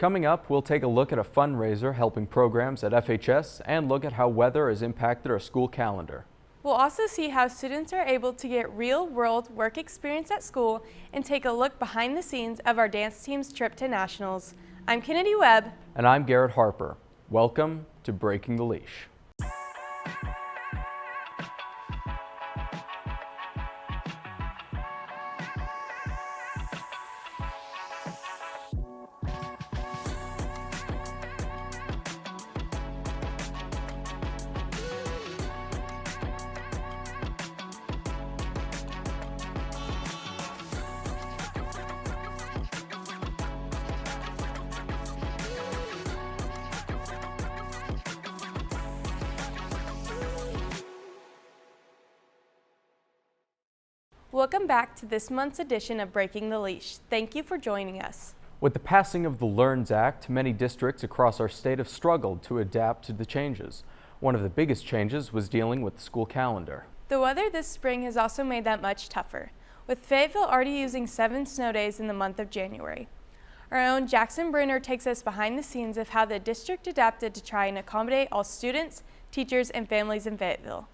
Coming up, we'll take a look at a fundraiser helping programs at FHS and look at how weather has impacted our school calendar. We'll also see how students are able to get real-world work experience at school and take a look behind the scenes of our dance team's trip to nationals. I'm Kennedy Webb. And I'm Garrett Harper. Welcome to Breaking the Leash. Welcome back to this month's edition of Breaking the Leash. Thank you for joining us. With the passing of the LEARNS Act, many districts across our state have struggled to adapt to the changes. One of the biggest changes was dealing with the school calendar. The weather this spring has also made that much tougher, with Fayetteville already using 7 snow days in the month of January. Our own Jackson Bruner takes us behind the scenes of how the district adapted to try and accommodate all students, teachers, and families in Fayetteville.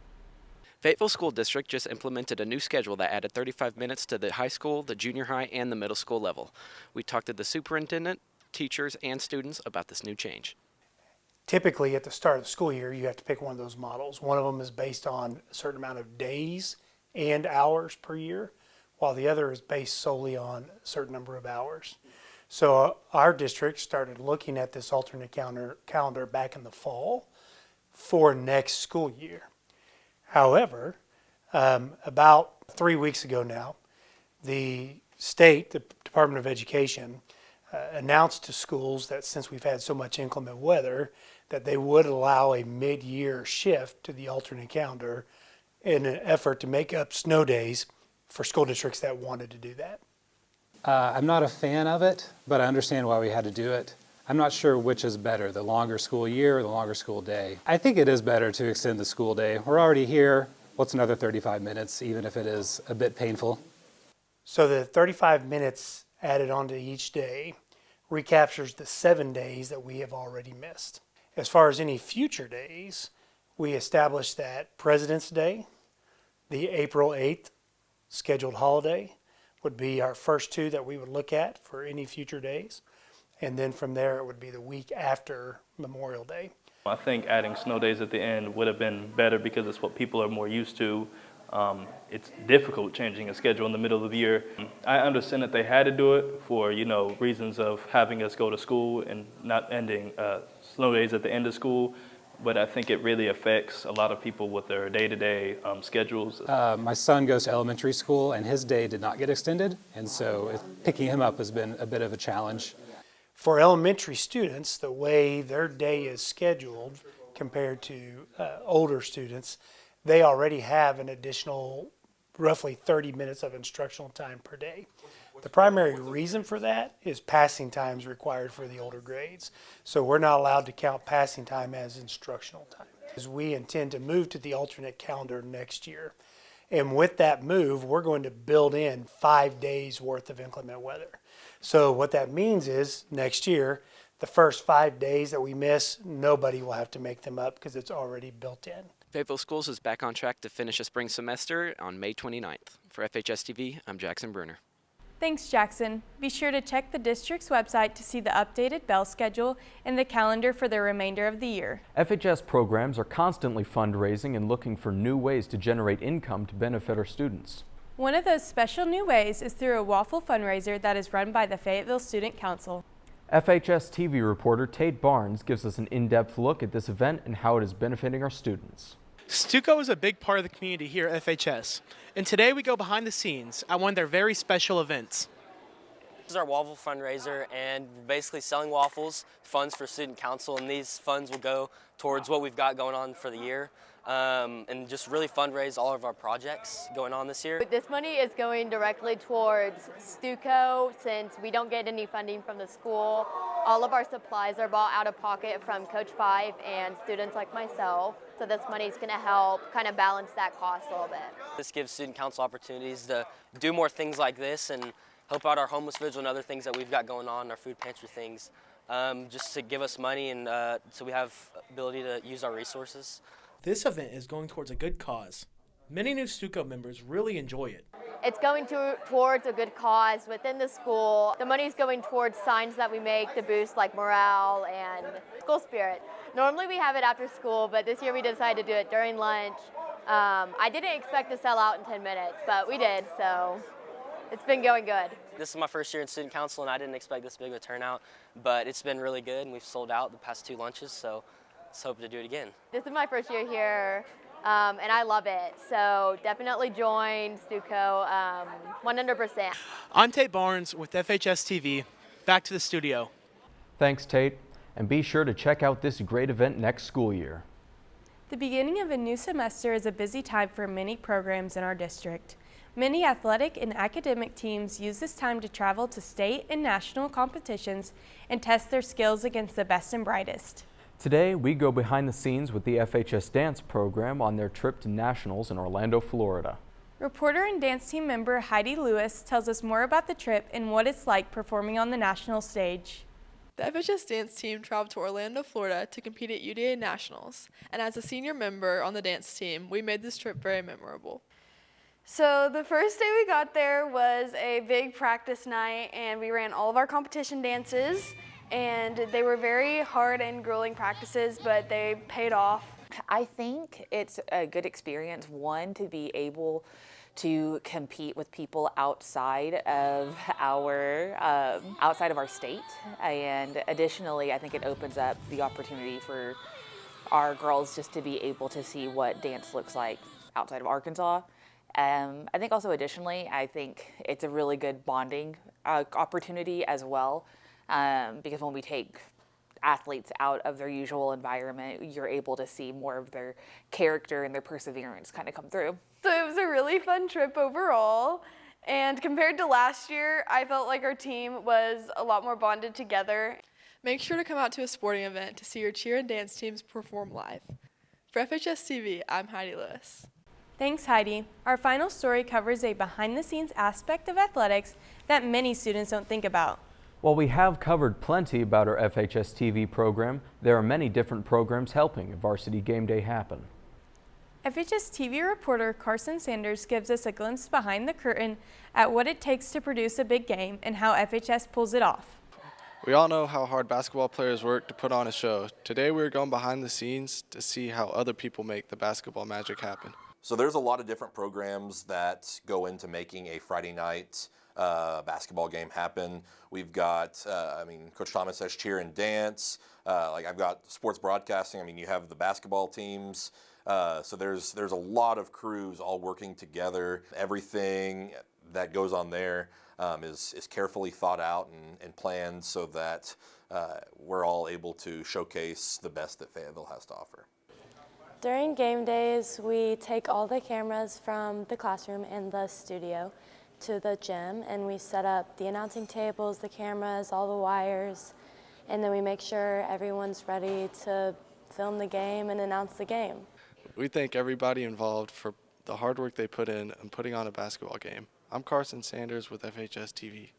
Fayetteville School District just implemented a new schedule that added 35 minutes to the high school, the junior high, and the middle school level. We talked to the superintendent, teachers, and students about this new change. Typically, at the start of the school year, you have to pick one of those models. One of them is based on a certain amount of days and hours per year, while the other is based solely on a certain number of hours. So our district started looking at this alternate calendar back in the fall for next school year. However, about 3 weeks ago now, the state, the Department of Education, announced to schools that since we've had so much inclement weather, that they would allow a mid-year shift to the alternate calendar in an effort to make up snow days for school districts that wanted to do that. I'm not a fan of it, but I understand why we had to do it. I'm not sure which is better, the longer school year or the longer school day. I think it is better to extend the school day. We're already here. What's another 35 minutes, even if it is a bit painful? So the 35 minutes added onto each day recaptures the 7 days that we have already missed. As far as any future days, we established that President's Day, the April 8th scheduled holiday, would be our first two that we would look at for any future days. And then from there, it would be the week after Memorial Day. I think adding snow days at the end would have been better because it's what people are more used to. It's difficult changing a schedule in the middle of the year. I understand that they had to do it for, reasons of having us go to school and not ending snow days at the end of school. But I think it really affects a lot of people with their day-to-day schedules. My son goes to elementary school and his day did not get extended. And so picking him up has been a bit of a challenge. For elementary students, the way their day is scheduled compared to older students, they already have an additional roughly 30 minutes of instructional time per day. The primary reason for that is passing times required for the older grades. So we're not allowed to count passing time as instructional time. As we intend to move to the alternate calendar next year. And with that move, we're going to build in 5 days worth of inclement weather. So what that means is next year, the first 5 days that we miss, nobody will have to make them up because it's already built in. Fayetteville Schools is back on track to finish a spring semester on May 29th. For FHS TV, I'm Jackson Bruner. Thanks, Jackson. Be sure to check the district's website to see the updated bell schedule and the calendar for the remainder of the year. FHS programs are constantly fundraising and looking for new ways to generate income to benefit our students. One of those special new ways is through a Waffle Fundraiser that is run by the Fayetteville Student Council. FHS TV reporter Tate Barnes gives us an in-depth look at this event and how it is benefiting our students. Stuco is a big part of the community here at FHS, and today we go behind the scenes at one of their very special events. This is our Waffle Fundraiser, and we're basically selling waffles, funds for Student Council, and these funds will go towards what we've got going on for the year, and just really fundraise all of our projects going on this year. This money is going directly towards Stuco since we don't get any funding from the school. All of our supplies are bought out of pocket from Coach Five and students like myself. So this money is going to help kind of balance that cost a little bit. This gives Student Council opportunities to do more things like this and help out our homeless vigil and other things that we've got going on, our food pantry things, just to give us money and so we have ability to use our resources. This event is going towards a good cause. Many new Stuco members really enjoy it. It's going towards a good cause within the school. The money is going towards signs that we make to boost like morale and school spirit. Normally we have it after school, but this year we decided to do it during lunch. I didn't expect to sell out in 10 minutes, but we did, so it's been going good. This is my first year in student council, and I didn't expect this big of a turnout, but it's been really good, and we've sold out the past 2 lunches, so let's hope to do it again. This is my first year here, and I love it, so definitely join Stuco 100%. I'm Tate Barnes with FHS TV. Back to the studio. Thanks, Tate, and be sure to check out this great event next school year. The beginning of a new semester is a busy time for many programs in our district. Many athletic and academic teams use this time to travel to state and national competitions and test their skills against the best and brightest. Today, we go behind the scenes with the FHS dance program on their trip to nationals in Orlando, Florida. Reporter and dance team member Heidi Lewis tells us more about the trip and what it's like performing on the national stage. The FHS dance team traveled to Orlando, Florida to compete at UDA Nationals, and as a senior member on the dance team, we made this trip very memorable. So the first day we got there was a big practice night, and we ran all of our competition dances, and they were very hard and grueling practices, but they paid off. I think it's a good experience, one, to be able to compete with people outside of our state, and additionally, I think it opens up the opportunity for our girls just to be able to see what dance looks like outside of Arkansas. I think also additionally, I think it's a really good bonding opportunity as well, because when we take athletes out of their usual environment, you're able to see more of their character and their perseverance kind of come through. So it was a really fun trip overall, and compared to last year, I felt like our team was a lot more bonded together. Make sure to come out to a sporting event to see your cheer and dance teams perform live. For FHS TV, I'm Heidi Lewis. Thanks, Heidi. Our final story covers a behind-the-scenes aspect of athletics that many students don't think about. While we have covered plenty about our FHS TV program, there are many different programs helping Varsity Game Day happen. FHS TV reporter Carson Sanders gives us a glimpse behind the curtain at what it takes to produce a big game and how FHS pulls it off. We all know how hard basketball players work to put on a show. Today we're going behind the scenes to see how other people make the basketball magic happen. So there's a lot of different programs that go into making a Friday night basketball game happen. We've got, Coach Thomas says cheer and dance. I've got sports broadcasting. You have the basketball teams. So there's a lot of crews all working together. Everything that goes on there is carefully thought out and planned so that we're all able to showcase the best that Fayetteville has to offer. During game days, we take all the cameras from the classroom and the studio to the gym, and we set up the announcing tables, the cameras, all the wires, and then we make sure everyone's ready to film the game and announce the game. We thank everybody involved for the hard work they put in putting on a basketball game. I'm Carson Sanders with FHS TV.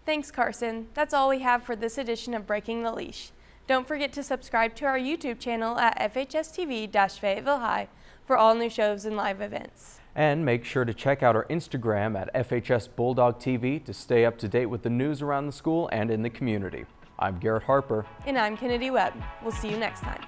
Thanks, Carson. That's all we have for this edition of Breaking the Leash. Don't forget to subscribe to our YouTube channel at FHS-TV-Fayetteville High for all new shows and live events. And make sure to check out our Instagram at FHS Bulldog TV to stay up to date with the news around the school and in the community. I'm Garrett Harper. And I'm Kennedy Webb. We'll see you next time.